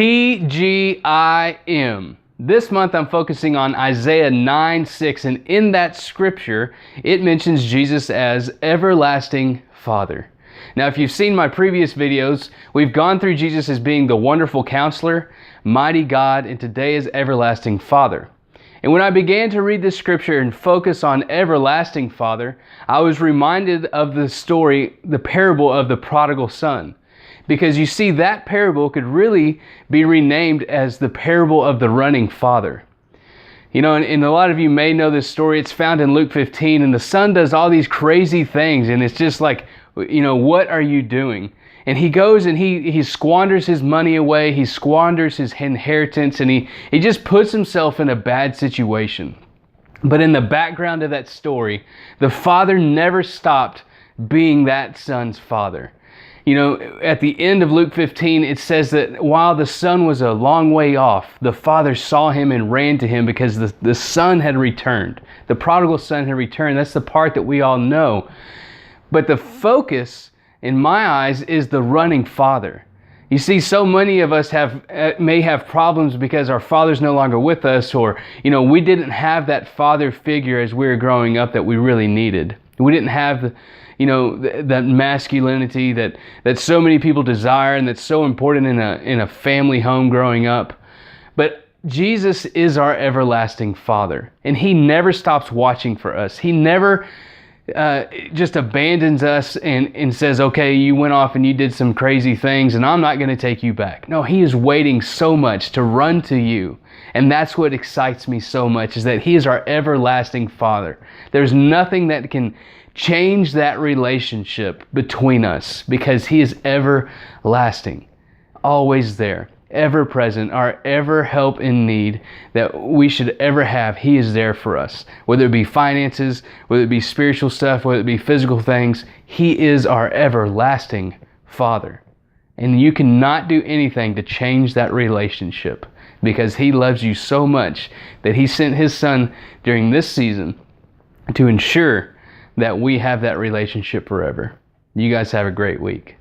TGIM. This month I'm focusing on Isaiah 9:6, and in that scripture it mentions Jesus as everlasting Father. Now, if you've seen my previous videos, we've gone through Jesus as being the wonderful counselor, mighty God, and today is everlasting Father. And when I began to read this scripture and focus on everlasting Father, I was reminded of the story, the parable of the prodigal son. Because you see, that parable could really be renamed as the parable of the running father. You know, and a lot of you may know this story. It's found in Luke 15, and the son does all these crazy things, and it's just like, you know, what are you doing? And he goes and he squanders his money away, he squanders his inheritance, and he just puts himself in a bad situation. But in the background of that story, the father never stopped being that son's father. You know, at the end of Luke 15, it says that while the son was a long way off, the father saw him and ran to him because the son had returned. The prodigal son had returned. That's the part that we all know. But the focus, in my eyes, is the running father. You see, so many of us may have problems because our father's no longer with us, or, you know, we didn't have that father figure as we were growing up that we really needed. We didn't have that masculinity that so many people desire and that's so important in a family home growing up. But Jesus is our everlasting Father, and He never stops watching for us. He never just abandons us and says, okay, you went off and you did some crazy things and I'm not going to take you back. No, He is waiting so much to run to you. And that's what excites me so much, is that He is our everlasting Father. There's nothing that can change that relationship between us, because He is everlasting, always there, ever present, our ever help in need that we should ever have. He is there for us, whether it be finances, whether it be spiritual stuff, whether it be physical things. He is our everlasting Father, and you cannot do anything to change that relationship, because He loves you so much that He sent His Son during this season to ensure that we have that relationship forever. You guys have a great week.